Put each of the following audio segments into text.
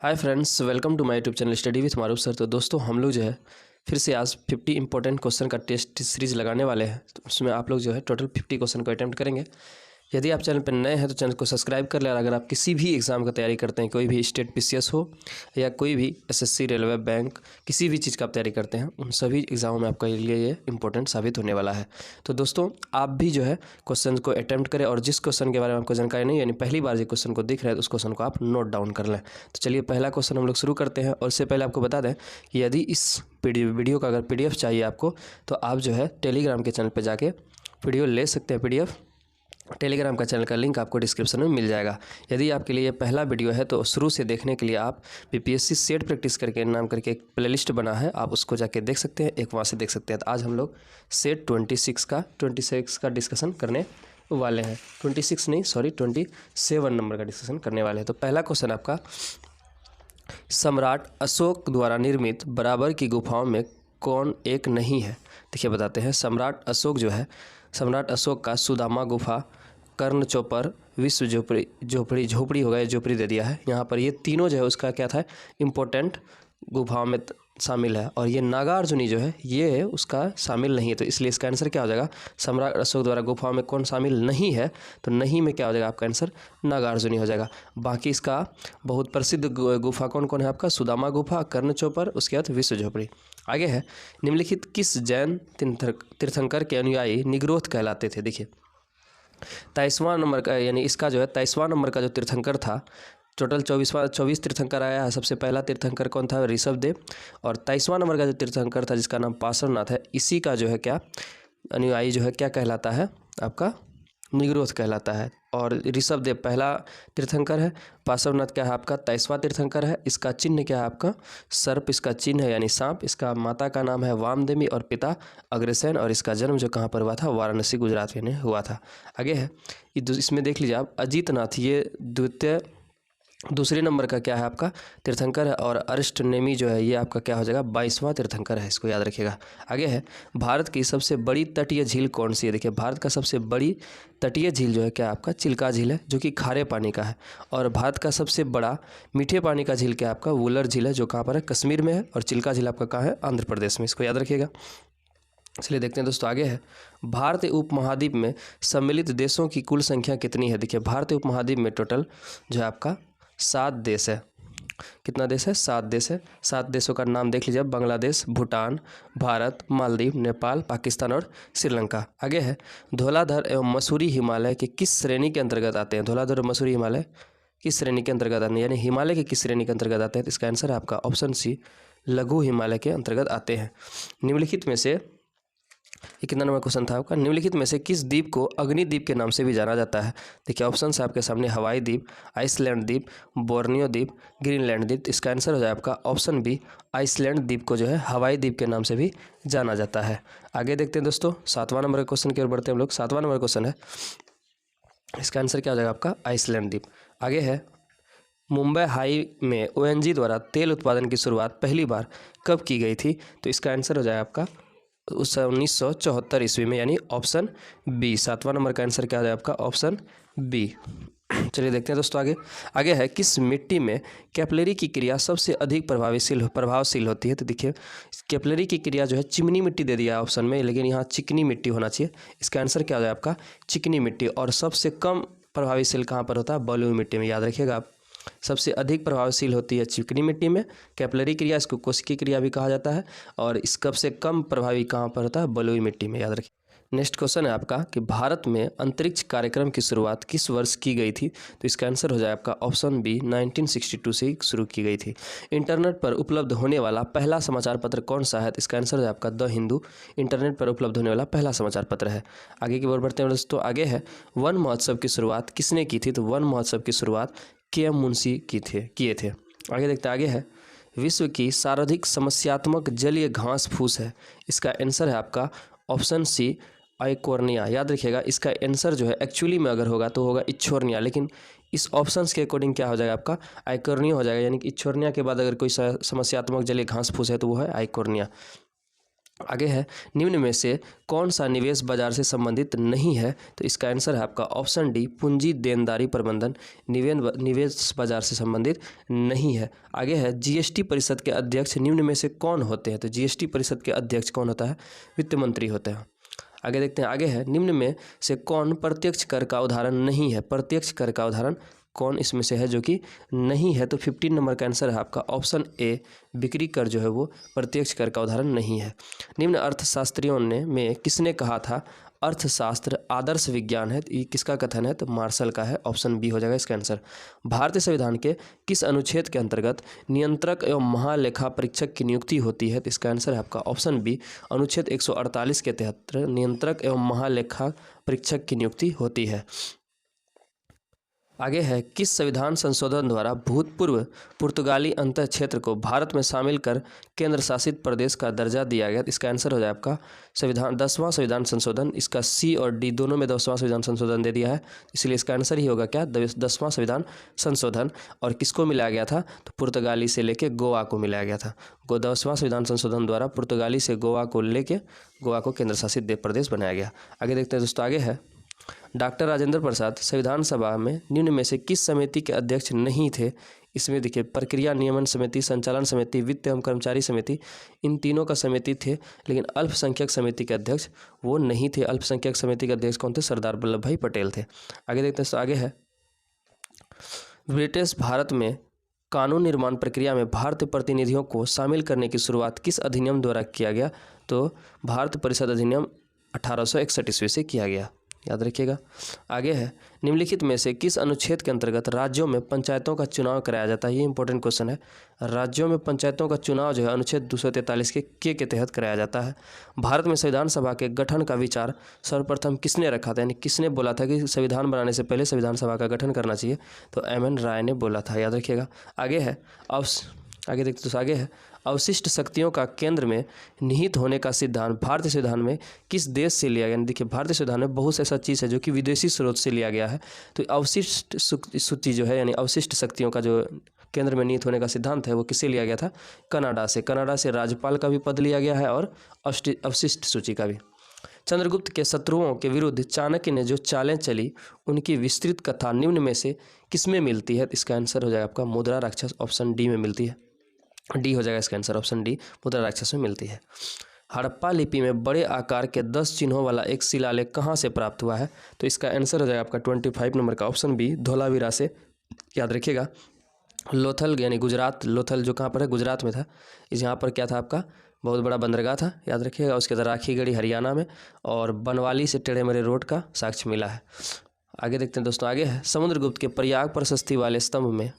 Hi friends, welcome to my YouTube channel study with Maroof sir. तो दोस्तों हम लोग जो है फिर से आज 50 इंपॉर्टेंट क्वेश्चन का टेस्ट सीरीज लगाने वाले हैं। तो उसमें आप लोग जो है टोटल 50 क्वेश्चन को अटेम्प्ट करेंगे। यदि आप चैनल पर नए हैं तो चैनल को सब्सक्राइब कर लें। और अगर आप किसी भी एग्ज़ाम का तैयारी करते हैं, कोई भी स्टेट पीसीएस हो या कोई भी एसएससी, रेलवे, बैंक, किसी भी चीज़ का आप तैयारी करते हैं, उन सभी एग्ज़ामों में आपके लिए ये इंपॉर्टेंट साबित होने वाला है। तो दोस्तों आप भी जो है क्वेश्चन को अटेम्प्ट करें और जिस क्वेश्चन के बारे में आपको जानकारी नहीं, यानी पहली बार जिस क्वेश्चन को दिख रहा है तो उस क्वेश्चन को आप नोट डाउन कर लें। तो चलिए पहला क्वेश्चन हम लोग शुरू करते हैं। और उससे पहले आपको बता दें कि यदि इस वीडियो का अगर पीडीएफ चाहिए आपको, तो आप जो है टेलीग्राम के चैनल पर जाके वीडियो ले सकते हैं। पीडीएफ टेलीग्राम का चैनल का लिंक आपको डिस्क्रिप्शन में मिल जाएगा। यदि आपके लिए ये पहला वीडियो है तो शुरू से देखने के लिए आप बीपीएससी सेट प्रैक्टिस करके नाम करके एक प्लेलिस्ट बना है, आप उसको जाके देख सकते हैं, एक वहाँ से देख सकते हैं। तो आज हम लोग सेट 26 का डिस्कशन करने वाले हैं। 26 नहीं, सॉरी 27 नंबर का डिस्कशन करने वाले हैं। तो पहला क्वेश्चन आपका, सम्राट अशोक द्वारा निर्मित बराबर की गुफाओं में कौन एक नहीं है? देखिए बताते हैं। सम्राट अशोक जो है, सम्राट अशोक का सुदामा गुफा, कर्ण चौपर, विश्व झोपड़ी होगा, ये झोपड़ी दे दिया है यहाँ पर। ये तीनों जो है उसका क्या था, इम्पोर्टेंट गुफाओं में शामिल है। और ये नागार्जुनी जो है ये उसका शामिल नहीं है। तो इसलिए इसका आंसर क्या हो जाएगा, सम्राट अशोक द्वारा गुफाओं में कौन शामिल नहीं है? तो नहीं में क्या हो जाएगा आपका आंसर, नागार्जुनी हो जाएगा। बाकी इसका बहुत प्रसिद्ध गुफा कौन कौन है आपका, सुदामा गुफा, कर्ण चौपर, उसके बाद विश्व झोपड़ी। आगे है, निम्नलिखित किस जैन तीर्थंकर के अनुयायी निग्रोध कहलाते थे? देखिए 23वां नंबर का, यानी इसका जो है 23वां नंबर का जो तीर्थंकर था, टोटल 24 तीर्थंकर आया है। सबसे पहला तीर्थंकर कौन था, ऋषभदेव। और 23वां नंबर का जो तीर्थंकर था जिसका नाम पार्श्वनाथ है, इसी का जो है क्या अनुयायी जो है क्या कहलाता है आपका, निग्रोध कहलाता है। और ऋषभदेव पहला तीर्थंकर है, पार्श्वनाथ क्या है आपका 23वां तीर्थंकर है। इसका चिन्ह क्या है आपका, सर्प इसका चिन्ह है, यानी सांप। इसका माता का नाम है वामदेवी और पिता अग्रसेन। और इसका जन्म जो कहाँ पर हुआ था, वाराणसी गुजरात में हुआ था। आगे है, इसमें देख लीजिए आप, अजीतनाथ ये दूसरे नंबर का क्या है आपका तीर्थंकर है। और अरिष्टनेमी जो है ये आपका क्या हो जाएगा, 22वां तीर्थंकर है, इसको याद रखिएगा। आगे है, भारत की सबसे बड़ी तटीय झील कौन सी है? देखिए भारत का सबसे बड़ी तटीय झील जो है क्या आपका, चिल्का झील है, जो कि खारे पानी का है। और भारत का सबसे बड़ा मीठे पानी का झील क्या आपका, वुलर झील है, जो कहाँ पर है, कश्मीर में है। और चिल्का झील आपका कहाँ है, आंध्र प्रदेश में, इसको याद रखिएगा। इसलिए देखते हैं दोस्तों आगे है, भारतीय उपमहाद्वीप में सम्मिलित देशों की कुल संख्या कितनी है? देखिए भारतीय उपमहाद्वीप में टोटल जो है आपका 7 देश है। कितना देश है, 7 देश है। 7 देशों का नाम देख लीजिए, बांग्लादेश, भूटान, भारत, मालदीव, नेपाल, पाकिस्तान और श्रीलंका। आगे है, धौलाधर एवं मसूरी हिमालय के किस श्रेणी के अंतर्गत आते हैं? धौलाधर और मसूरी हिमालय किस श्रेणी के अंतर्गत आते हैं, यानी हिमालय के किस श्रेणी के अंतर्गत आते हैं? तो इसका आंसर है आपका ऑप्शन सी, लघु हिमालय के अंतर्गत आते हैं। निम्नलिखित में से, ये कितना नंबर क्वेश्चन था आपका, निम्नलिखित में से किस द्वीप को अग्निद्वीप के नाम से भी जाना जाता है? देखिए ऑप्शन है आपके सामने, हवाई द्वीप, आइसलैंड द्वीप, बोर्नियो द्वीप, ग्रीनलैंड द्वीप। इसका आंसर हो जाए आपका ऑप्शन बी, आइसलैंड द्वीप को जो है हवाई द्वीप के नाम से भी जाना जाता है। आगे देखते हैं दोस्तों, 7वां नंबर के क्वेश्चन की ओर बढ़ते हैं हम लोग। 7वां नंबर क्वेश्चन है, इसका आंसर क्या हो जाएगा आपका, आइसलैंड द्वीप। आगे है, मुंबई हाई में ओएनजी द्वारा तेल उत्पादन की शुरुआत पहली बार कब की गई थी? तो इसका आंसर हो जाए आपका 1974 ईस्वी में, यानी ऑप्शन बी। 7वां नंबर का आंसर क्या है आपका, ऑप्शन बी। चलिए देखते हैं दोस्तों आगे है, किस मिट्टी में कैपिलरी की क्रिया सबसे अधिक प्रभावशील होती है? तो देखिए कैपिलरी की क्रिया जो है, चिकनी मिट्टी दे दिया है ऑप्शन में, लेकिन यहाँ चिकनी मिट्टी होना चाहिए। इसका आंसर क्या हो जाए आपका, चिकनी मिट्टी। और सबसे कम प्रभावशील कहाँ पर होता है, बलुई मिट्टी में, याद रखिएगा आप। सबसे अधिक प्रभावशील होती है चिकनी मिट्टी में कैपिलरी क्रिया, इसको कोशिकी क्रिया भी कहा जाता है। और इस सबसे कम प्रभावी कहाँ पर होता है, बलुई मिट्टी में, याद रखिए। नेक्स्ट क्वेश्चन है आपका कि भारत में अंतरिक्ष कार्यक्रम की शुरुआत किस वर्ष की गई थी? तो इसका आंसर हो जाए आपका ऑप्शन बी, 1962 से शुरू की गई थी। इंटरनेट पर उपलब्ध होने वाला पहला समाचार पत्र कौन सा है? तो इसका आंसर है आपका द हिंदू, इंटरनेट पर उपलब्ध होने वाला पहला समाचार पत्र है। आगे की ओर बढ़ते हैं दोस्तों। आगे है, वन महोत्सव की शुरुआत किसने की थी? तो वन महोत्सव की शुरुआत के.एम. मुंशी किए थे। आगे देखते हैं, आगे है, विश्व की सर्वाधिक समस्यात्मक जलीय घास फूस है? इसका आंसर है आपका ऑप्शन सी, आइकोर्निया। याद रखिएगा इसका आंसर जो है एक्चुअली में अगर होगा तो होगा इच्छोर्निया, लेकिन इस ऑप्शंस के अकॉर्डिंग क्या हो जाएगा आपका, आइकोर्निया हो जाएगा। यानी कि इच्छोर्निया के बाद अगर कोई समस्यात्मक जलीय घास फूस है तो वो है आइकोर्निया। आगे है, निम्न में से कौन सा निवेश बाजार से संबंधित नहीं है? तो इसका आंसर है आपका ऑप्शन डी, पूंजी देनदारी प्रबंधन निवेश बाजार से संबंधित नहीं है। आगे है, जीएसटी परिषद के अध्यक्ष निम्न में से कौन होते हैं? तो जीएसटी परिषद के अध्यक्ष कौन होता है? वित्त मंत्री होते हैं। आगे देखते हैं, आगे है, निम्न में से कौन प्रत्यक्ष कर का उदाहरण नहीं है? प्रत्यक्ष कर का उदाहरण कौन इसमें से है जो कि नहीं है? तो 15 नंबर का आंसर है आपका ऑप्शन ए, बिक्री कर जो है वो प्रत्यक्ष कर का उदाहरण नहीं है। निम्न अर्थशास्त्रियों ने में किसने कहा था अर्थशास्त्र आदर्श विज्ञान है? ये किसका कथन है? तो मार्शल का है, ऑप्शन बी हो जाएगा इसका आंसर। भारतीय संविधान के किस अनुच्छेद के अंतर्गत नियंत्रक एवं महालेखा परीक्षक की नियुक्ति होती है? तो इसका आंसर है आपका ऑप्शन बी, अनुच्छेद 148 के तहत नियंत्रक एवं महालेखा परीक्षक की नियुक्ति होती है। आगे है, किस संविधान संशोधन द्वारा भूतपूर्व पुर्तगाली अंतः क्षेत्र को भारत में शामिल कर केंद्र शासित प्रदेश का दर्जा दिया गया? इसका आंसर हो जाए आपका 10वां संविधान संशोधन। इसका सी और डी दोनों में 10वां संविधान संशोधन दे दिया है, इसलिए इसका आंसर ही होगा क्या? 10वां संविधान संशोधन। और किसको मिलाया गया था? तो पुर्तगाली से लेके गोवा को मिलाया गया था। 10वां संविधान संशोधन द्वारा पुर्तगाली से गोवा को लेके गोवा को केंद्र शासित प्रदेश बनाया गया। आगे देखते हैं दोस्तों, आगे है, डॉक्टर राजेंद्र प्रसाद संविधान सभा में निम्न में से किस समिति के अध्यक्ष नहीं थे? इसमें देखिए, प्रक्रिया नियमन समिति, संचालन समिति, वित्त एवं कर्मचारी समिति, इन तीनों का समिति थे, लेकिन अल्पसंख्यक समिति के अध्यक्ष वो नहीं थे। अल्पसंख्यक समिति के अध्यक्ष कौन थे? सरदार वल्लभ भाई पटेल थे। आगे देखते हैं, तो आगे है, ब्रिटिश भारत में कानून निर्माण प्रक्रिया में भारतीय प्रतिनिधियों को शामिल करने की शुरुआत किस अधिनियम द्वारा किया गया? तो भारत परिषद अधिनियम 1861 ईस्वी से किया गया, याद रखिएगा। आगे है, निम्नलिखित में से किस अनुच्छेद के अंतर्गत राज्यों में पंचायतों का चुनाव कराया जाता है? ये इंपॉर्टेंट क्वेश्चन है। राज्यों में पंचायतों का चुनाव जो है अनुच्छेद 243 के तहत कराया जाता है। भारत में संविधान सभा के गठन का विचार सर्वप्रथम किसने रखा था, यानी किसने बोला था कि संविधान बनाने से पहले संविधान सभा का गठन करना चाहिए? तो एम.एन. राय ने बोला था, याद रखिएगा। आगे है, आगे देखते तो आगे है, अवशिष्ट शक्तियों का केंद्र में निहित होने का सिद्धांत भारतीय संविधान में किस देश से लिया गया? देखिए, भारतीय संविधान में बहुत ऐसा चीज़ है जो कि विदेशी स्रोत से लिया गया है। तो अवशिष्ट सूची जो है, यानी अवशिष्ट शक्तियों का जो केंद्र में निहित होने का सिद्धांत है, वो किससे लिया गया था? कनाडा से। कनाडा से राज्यपाल का भी पद लिया गया है और अवशिष्ट सूची का भी। चंद्रगुप्त के शत्रुओं के विरुद्ध चाणक्य ने जो चालें चली, उनकी विस्तृत कथा निम्न में से किसमें मिलती है? इसका आंसर हो जाएगा आपका मुद्रा राक्षस, ऑप्शन डी में मिलती है। डी हो जाएगा इसका आंसर, ऑप्शन डी, मुद्रा राक्षस में मिलती है। हड़प्पा लिपि में बड़े आकार के 10 चिन्हों वाला एक शिलालेख कहाँ से प्राप्त हुआ है? तो इसका आंसर हो जाएगा आपका 25 नंबर का ऑप्शन बी, धोलावीरा से, याद रखिएगा। लोथल यानी गुजरात, लोथल जो कहाँ पर है? गुजरात में था। इस यहाँ पर क्या था आपका? बहुत बड़ा बंदरगाह था, याद रखिएगा। उसके बाद राखीगढ़ी हरियाणा में, और बनवाली से टेढ़े मेढ़े रोड का साक्ष्य मिला है। आगे देखते हैं दोस्तों, आगे है, समुद्रगुप्त के प्रयाग प्रशस्ति वाले स्तंभ में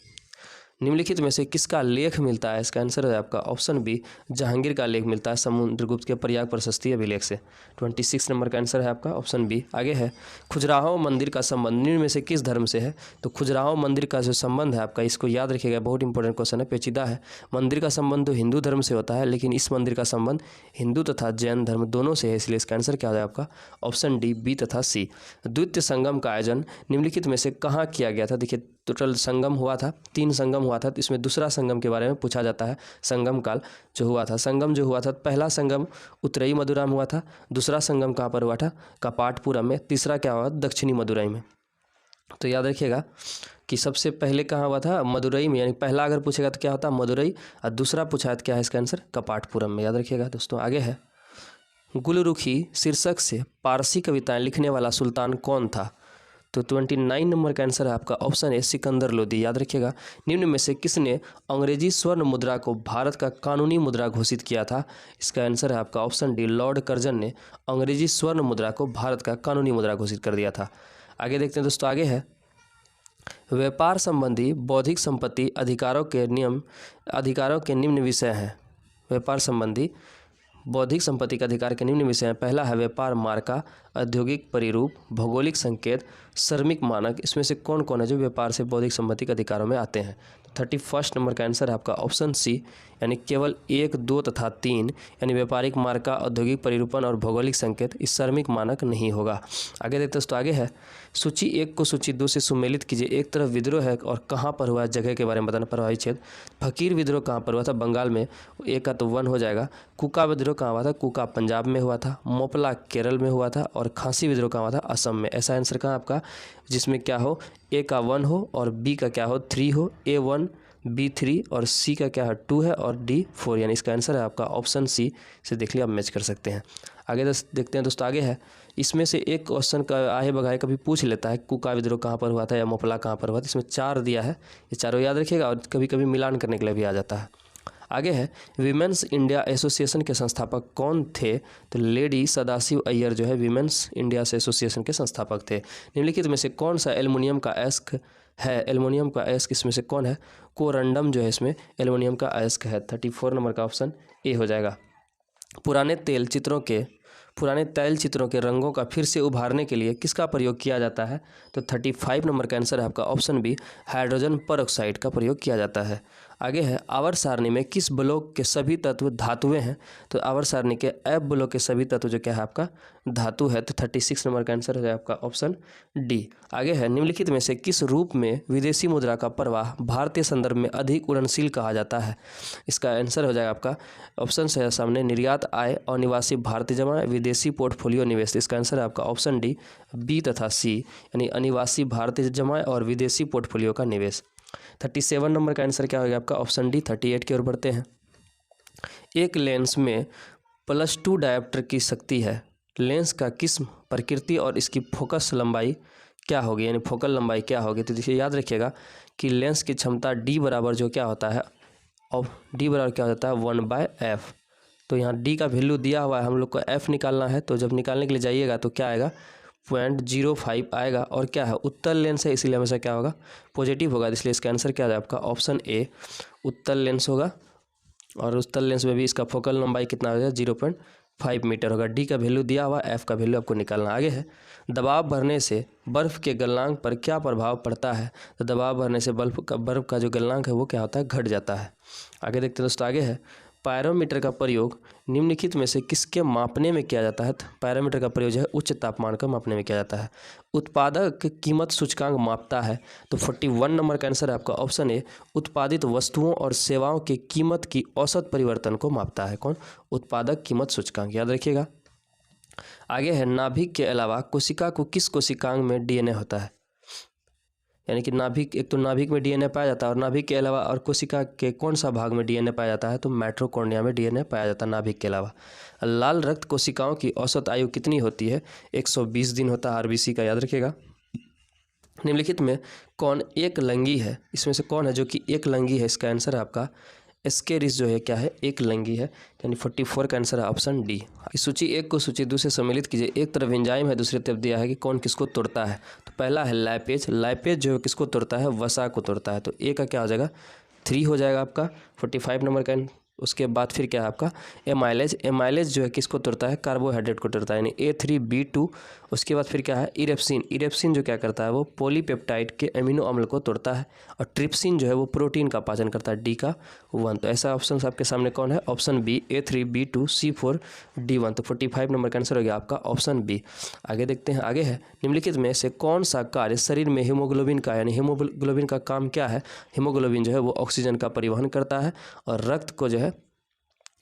निम्नलिखित में से किसका लेख मिलता है? इसका आंसर है आपका ऑप्शन बी, जहांगीर का लेख मिलता है समुद्रगुप्त के प्रयाग प्रशस्ति अभिलेख से। 26 नंबर का आंसर है आपका ऑप्शन बी। आगे है, खजुराहो मंदिर का संबंध निम्न में से किस धर्म से है? तो खजुराहो मंदिर का जो संबंध है आपका, इसको याद रखिएगा, बहुत इंपॉर्टेंट क्वेश्चन है, पेचीदा है। मंदिर का संबंध तो हिंदू धर्म से होता है, लेकिन इस मंदिर का संबंध हिंदू तथा जैन धर्म दोनों से है, इसलिए इसका आंसर क्या हो जाएगा आपका ऑप्शन डी, बी तथा सी। द्वितीय संगम का आयोजन निम्नलिखित में से कहाँ किया गया था? देखिए, टोटल संगम हुआ था, 3 संगम हुआ था, तो इसमें दूसरा संगम के बारे में पूछा जाता है। संगम काल जो हुआ था, संगम जो हुआ था, पहला संगम उत्तरी मदुरै में हुआ था, दूसरा संगम कहाँ पर हुआ था? कपाटपुरम में, तीसरा क्या हुआ? दक्षिणी मदुरै में। तो याद रखिएगा कि सबसे पहले कहाँ हुआ था? मदुरै में, यानी पहला अगर पूछेगा तो क्या होता? मदुरै, और दूसरा पूछा तो क्या है इसका आंसर? कपाटपुरम में, याद रखिएगा दोस्तों। आगे है, गुलरुखी शीर्षक से पारसी कविताएं लिखने वाला सुल्तान कौन था? तो 29 नंबर का आंसर है आपका ऑप्शन ए, सिकंदर लोदी, याद रखिएगा। निम्न में से किसने अंग्रेजी स्वर्ण मुद्रा को भारत का कानूनी मुद्रा घोषित किया था? इसका आंसर है आपका ऑप्शन डी, लॉर्ड कर्जन ने अंग्रेजी स्वर्ण मुद्रा को भारत का कानूनी मुद्रा घोषित कर दिया था। आगे देखते हैं दोस्तों, आगे है, व्यापार संबंधी बौद्धिक संपत्ति अधिकारों के निम्न विषय हैं। व्यापार संबंधी बौद्धिक संपत्ति के अधिकार के निम्न विषय हैं। पहला है व्यापार मार्का, औद्योगिक परिरूप, भौगोलिक संकेत, श्रमिक मानक। इसमें से कौन कौन है जो व्यापार से बौद्धिक संपत्ति के अधिकारों में आते हैं? 31 नंबर का आंसर है आपका ऑप्शन सी, यानी केवल 1, 2 तथा 3 यानी व्यापारिक मार्का, औद्योगिक परिरूपण और भौगोलिक संकेत इस श्रमिक मानक नहीं होगा। आगे देखते हैं दोस्तों, आगे है सूची 1 को सूची 2 से सुमेलित कीजिए। एक तरफ विद्रोह है और कहाँ पर हुआ है, जगह के बारे में बताना। प्रभावित क्षेत्र फकीर विद्रोह कहाँ पर हुआ था, बंगाल में, एक का तो 1 हो जाएगा। कुका विद्रोह कहाँ हुआ था, कुका पंजाब में हुआ था। मोपला केरल में हुआ था। और खांसी विद्रोह कहाँ हुआ था, असम में। ऐसा आंसर कहाँ आपका, जिसमें क्या हो, ए का 1 हो और बी का क्या हो 3 हो, A1 B3 और सी का क्या है 2 है और D 4, यानी इसका आंसर है आपका ऑप्शन सी से देख लिया, आप मैच कर सकते हैं। आगे देखते हैं दोस्तों, आगे है इसमें से एक क्वेश्चन का आहे बगाहे कभी पूछ लेता है, कुका विद्रोह कहाँ पर हुआ था या मोपला कहाँ पर हुआ था। इसमें 4 दिया है, ये चारों याद रखिएगा और कभी कभी मिलान करने के लिए भी आ जाता है। आगे है वीमेंस इंडिया एसोसिएशन के संस्थापक कौन थे, तो लेडी सदाशिव अय्यर जो है वीमेंस इंडिया एसोसिएशन के संस्थापक थे। निम्नलिखित में से कौन सा एल्युमिनियम का अयस्क है, एल्युमिनियम का अयस्क इसमें से कौन है, कोरंडम जो है इसमें एल्युमिनियम का अयस्क है। 34 नंबर का ऑप्शन ए हो जाएगा। पुराने तैल चित्रों के रंगों का फिर से उभारने के लिए किसका प्रयोग किया जाता है, तो 35 नंबर का आंसर है आपका ऑप्शन बी, हाइड्रोजन परऑक्साइड का प्रयोग किया जाता है। आगे है आवर्त सारणी में किस ब्लॉक के सभी तत्व धातुएं हैं, तो आवर्त सारणी के एफ ब्लॉक के सभी तत्व जो क्या है आपका धातु है। तो 36 नंबर का आंसर है आपका ऑप्शन डी। आगे है निम्नलिखित में से किस रूप में विदेशी मुद्रा का प्रवाह भारतीय संदर्भ में अधिक उड़नशील कहा जाता है। इसका आंसर हो जाएगा आपका ऑप्शन है सामने, निर्यात आय, अनिवासी भारतीय जमा, विदेशी पोर्टफोलियो निवेश। इसका आंसर है आपका ऑप्शन डी, बी तथा सी, यानी अनिवासी भारतीय जमा और विदेशी पोर्टफोलियो का निवेश। 37 नंबर का आंसर क्या होगा आपका ऑप्शन डी। 38 की ओर बढ़ते हैं। एक लेंस में +2 डायोप्टर की शक्ति है, लेंस का किस प्रकृति और इसकी फोकस लंबाई क्या होगी, यानी फोकल लंबाई क्या होगी। तो देखिए याद रखिएगा कि लेंस की क्षमता डी बराबर जो क्या होता है, और डी बराबर क्या होता है 1/f। तो यहाँ डी का वैल्यू दिया हुआ है, हम लोग को एफ निकालना है। तो जब निकालने के लिए जाइएगा तो क्या आएगा 0.05 आएगा। और क्या है उत्तल लेंस है, इसीलिए हमेशा क्या होगा पॉजिटिव होगा, इसलिए इसका आंसर क्या है आपका ऑप्शन ए, उत्तल लेंस होगा। और उत्तल लेंस में भी इसका फोकल लंबाई कितना हो जाएगा 0.5 मीटर होगा। डी का वैल्यू दिया हुआ, एफ का वैल्यू आपको निकालना। आगे है दबाव बढ़ने से बर्फ़ के गलनांक पर क्या प्रभाव पड़ता है, तो दबाव बढ़ने से बर्फ़ का जो गलनांक है वो क्या होता है घट जाता है। आगे देखते हैं दोस्तों, आगे है पायरोमीटर का प्रयोग निम्नलिखित में से किसके मापने में किया जाता है। पायरोमीटर का प्रयोग जो है उच्च तापमान का मापने में किया जाता है। उत्पादक कीमत सूचकांक मापता है, तो 41 नंबर का आंसर है आपका ऑप्शन ए, उत्पादित वस्तुओं और सेवाओं की कीमत की औसत परिवर्तन को मापता है। कौन, उत्पादक कीमत सूचकांक, याद रखिएगा। आगे है नाभिक के अलावा कोशिका को किस कोशिकांग में डीएनए होता है, यानी कि नाभिक, एक तो नाभिक में डीएनए पाया जाता है और नाभिक के अलावा और कोशिका के कौन सा भाग में डीएनए पाया जाता है, तो माइटोकॉन्ड्रिया में डीएनए पाया जाता है नाभिक के अलावा। लाल रक्त कोशिकाओं की औसत आयु कितनी होती है, 120 दिन होता है आरबीसी का, याद रखिएगा। निम्नलिखित में कौन एक लिंगी है, इसमें से कौन है जो कि एक लिंगी है, इसका आंसर है आपका एस्केरिस जो है क्या है एक लिंगी है, यानी 44 का आंसर है ऑप्शन डी। इस सूची 1 को सूची 2 से सम्मिलित कीजिए। एक तरफ एंजाइम है, दूसरी तरफ दिया है कि कौन किसको तोड़ता है। तो पहला है लाइपेज, लाइपेज जो है किसको तोड़ता है, वसा को तोड़ता है। तो ए का क्या हो जाएगा 3 हो जाएगा आपका 45 नंबर का। उसके बाद फिर क्या है आपका एमाइलेज, एमाइलेज जो है किसको तोड़ता है, कार्बोहाइड्रेट को तोड़ता है, यानी A3B2। उसके बाद फिर क्या है इरेप्सिन, इरेप्सिन जो क्या करता है वो पॉलीपेप्टाइड के अमीनो अम्ल को तोड़ता है। और ट्रिप्सिन जो है वो प्रोटीन का पाचन करता है, डी का 1। तो ऐसा ऑप्शन आपके सामने कौन है, option B, A3B2 C4 D1। तो 45 नंबर का आंसर हो गया आपका ऑप्शन बी। आगे देखते हैं, आगे है निम्नलिखित में से कौन सा कार्य शरीर में हीमोग्लोबिन का, यानी हीमोग्लोबिन का काम क्या है। हीमोग्लोबिन जो है वो ऑक्सीजन का परिवहन करता है और रक्त को जो है,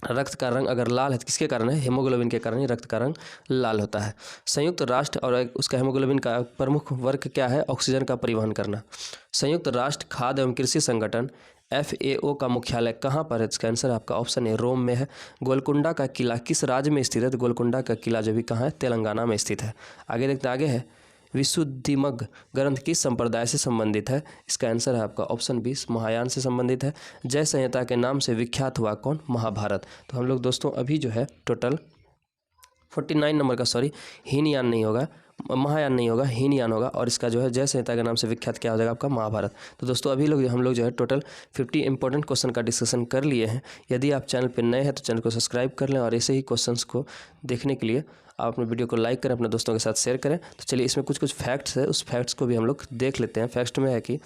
रक्त का रंग अगर लाल है तो किसके कारण है, हीमोग्लोबिन के कारण ही रक्त का रंग लाल होता है। संयुक्त राष्ट्र और उसका हीमोग्लोबिन का प्रमुख वर्क क्या है, ऑक्सीजन का परिवहन करना। संयुक्त राष्ट्र खाद्य एवं कृषि संगठन FAO का मुख्यालय कहाँ पर है, इसका आंसर आपका ऑप्शन है रोम में है। गोलकुंडा का किला किस राज्य में स्थित है, तो गोलकुंडा का किला जो भी कहाँ है तेलंगाना में स्थित है। आगे देखते हैं, आगे है विशुद्धिमग ग्रंथ किस संप्रदाय से संबंधित है, इसका आंसर है आपका ऑप्शन 20 महायान से संबंधित है। जय संहिता के नाम से विख्यात हुआ कौन, महाभारत। तो हम लोग दोस्तों अभी जो है टोटल 49 नंबर का, सॉरी हीनयान नहीं होगा, महायान नहीं होगा, हीनयान होगा। और इसका जो है जय संहिता के नाम से विख्यात क्या हो जाएगा आपका महाभारत। तो दोस्तों अभी हम लोग जो है टोटल 50 इंपॉर्टेंट क्वेश्चन का डिस्कशन कर लिए हैं। यदि आप चैनल पर नए हैं तो चैनल को सब्सक्राइब कर लें और ऐसे ही क्वेश्चंस को देखने के लिए आप अपने वीडियो को लाइक करें, अपने दोस्तों के साथ शेयर करें। तो चलिए इसमें कुछ फैक्ट्स है, उस फैक्ट्स को भी हम लोग देख लेते हैं। फैक्ट में है कि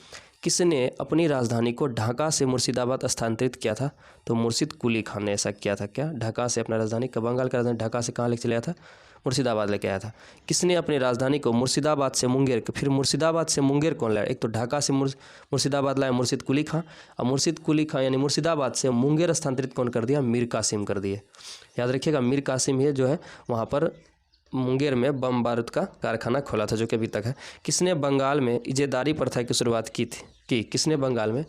किसने अपनी राजधानी को ढाका से मुर्शिदाबाद स्थानांतरित किया था? तो मुर्शिद कुली खान ने ऐसा किया था। क्या? ढाका से अपना राजधानी, बंगाल का राजधानी ढाका से कहाँ लेके चले आया था? मुर्शिदाबाद लेके आया था। किसने अपनी राजधानी को मुर्शिदाबाद से मुंगेर, फिर मुर्शिदाबाद से मुंगेर कौन लाया? एक तो ढाका से मुर्शिदाबाद लाया मुर्शिद कुली खां, और मुर्शिद कुली खां यानी मुर्शिदाबाद से मुंगेर स्थानांतरित कौन कर दिया? मीर कासिम कर दिए। याद रखिएगा, मीर कासिम ही जो है वहाँ पर मुंगेर में बम बारूद का कारखाना खोला था, जो कि अभी तक है। किसने बंगाल में इजारेदारी प्रथा की शुरुआत की थी? किसने बंगाल में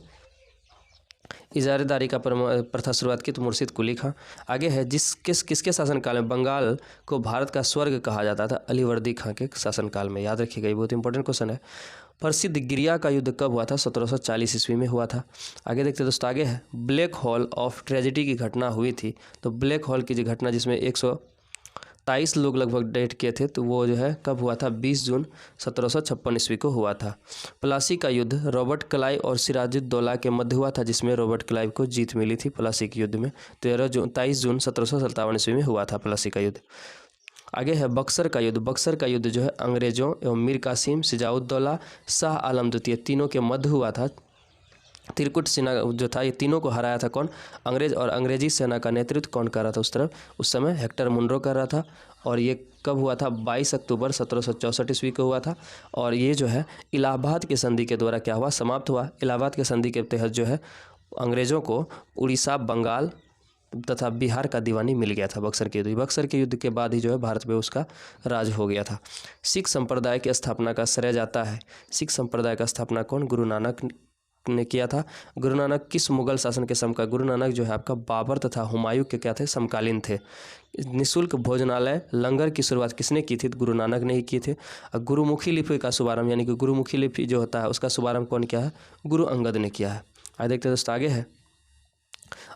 इजारेदारी का प्रथा शुरुआत की? तो मुर्शिद कुली खां। आगे है, किसके शासनकाल में बंगाल को भारत का स्वर्ग कहा जाता था? अलीवर्दी खां के शासनकाल में। याद रखिएगा, ये बहुत इंपॉर्टेंट क्वेश्चन है। प्रसिद्ध गिरिया का युद्ध कब हुआ था? 1740 ईस्वी में हुआ था। आगे देखते हैं दोस्तों, आगे है, ब्लैक होल ऑफ ट्रेजेडी की घटना हुई थी। तो ब्लैक होल की जो घटना जिसमें 123 लोग लगभग डेथ किए थे, तो वो जो है कब हुआ था? 20 जून 1756 ईस्वी को हुआ था। प्लासी का युद्ध रॉबर्ट क्लाइव और सिराजुद्दौला के मध्य हुआ था, जिसमें रॉबर्ट क्लाइव को जीत मिली थी प्लासी के युद्ध में। 23 जून 1757 ईस्वी में हुआ था प्लासी का युद्ध। आगे है, बक्सर का युद्ध। बक्सर का युद्ध जो है अंग्रेजों एवं मीर कासिम, सिराजुद्दौला, शाह आलम द्वितीय तीनों के मध्य हुआ था। त्रिकुट सेना जो था, ये तीनों को हराया था कौन? अंग्रेज। और अंग्रेजी सेना का नेतृत्व कौन कर रहा था उस तरफ? उस समय हेक्टर मुनरो कर रहा था। और ये कब हुआ था? 22 अक्टूबर 1764 ईस्वी को हुआ था। और ये जो है इलाहाबाद के संधि के द्वारा क्या हुआ? समाप्त हुआ। इलाहाबाद के संधि के तहत जो है अंग्रेजों को उड़ीसा, बंगाल तथा बिहार का दीवानी मिल गया था बक्सर के युद्ध। बक्सर के युद्ध के बाद ही जो है भारत में उसका राज हो गया था। सिख संप्रदाय की स्थापना का श्रेय जाता है। सिख संप्रदाय का स्थापना कौन? गुरु नानक ने किया था। गुरु नानक किस मुगल शासन के समकालीन? गुरु नानक जो है आपका बाबर तथा हुमायूं के क्या थे? समकालीन थे। निःशुल्क भोजनालय, लंगर की शुरुआत किसने की थी? गुरु नानक ने ही की थे। गुरुमुखी लिपि का शुभारंभ, यानी कि गुरुमुखी लिपि जो होता है उसका शुभारंभ कौन किया है? गुरु अंगद ने किया है। आगे देखते हैं दोस्तों, आगे है,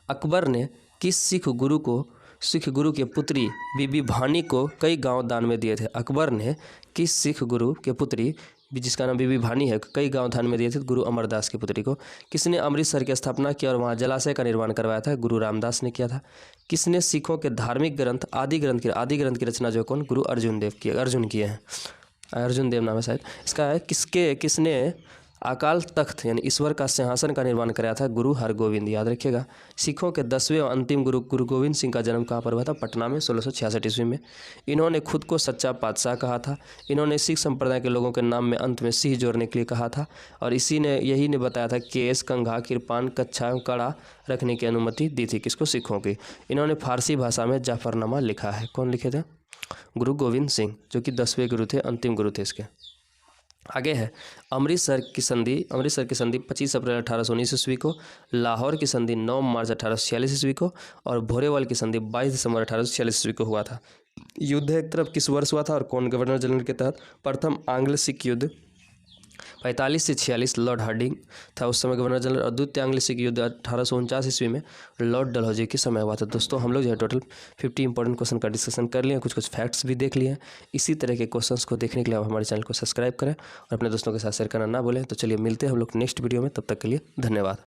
अकबर ने किस सिख गुरु के पुत्री बीबी भानी को कई गांव दान में दिए थे? अकबर ने किस सिख गुरु के पुत्री, जिसका नाम बीबी भानी है, कई गांव दान में दिए थे? गुरु अमरदास के पुत्री को। किसने अमृतसर की स्थापना की और वहां जलाशय का निर्माण करवाया था? गुरु रामदास ने किया था। किसने सिखों के धार्मिक ग्रंथ आदि ग्रंथ की रचना जो कौन? गुरु अर्जुन किए हैं। अर्जुन देव नाम है शायद इसका है। किसने अकाल तख्त यानी ईश्वर का सिंहासन का निर्माण कराया था? गुरु हरगोविंद। याद रखिएगा। सिखों के 10वें और अंतिम गुरु गोविंद सिंह का जन्म कहाँ पर हुआ था? पटना में 1666 ईस्वी में। इन्होंने खुद को सच्चा पातशाह कहा था। इन्होंने सिख संप्रदाय के लोगों के नाम में अंत में सिंह जोड़ने के लिए कहा था। और यही ने बताया था केस, कंघा, किरपान, कच्छा, कड़ा रखने की अनुमति दी थी। किसको? सिखों की। इन्होंने फारसी भाषा में जाफरनामा लिखा है। कौन लिखे थे? गुरु गोविंद सिंह, जो कि 10वें गुरु थे, अंतिम गुरु थे इसके। आगे है, अमृतसर की संधि 25 अप्रैल 1819 ईस्वी को, लाहौर की संधि 9 मार्च 1846 ईस्वी को, और भोरेवाल की संधि 22 दिसंबर 1846 ईस्वी को हुआ था। युद्ध एक तरफ किस वर्ष हुआ था और कौन गवर्नर जनरल के तहत? प्रथम आंग्ल सिख युद्ध 45 से 46 लॉर्ड हार्डिंग था उस समय गवर्नर जनरल, और द्वितीय आंग्ल सिख युद्ध 1849 ईस्वी में लॉर्ड डलहौजी के समय हुआ था। दोस्तों हम लोग जो है टोटल 50 इंपॉर्टेंट क्वेश्चन का डिस्कशन कर लिए, कुछ फैक्ट्स भी देख लिए। इसी तरह के क्वेश्चंस को देखने के लिए आप हमारे चैनल को सब्सक्राइब करें और अपने दोस्तों के साथ शेयर करना ना भूलें। तो चलिए मिलते हैं हम लोग नेक्स्ट वीडियो में, तब तक के लिए धन्यवाद।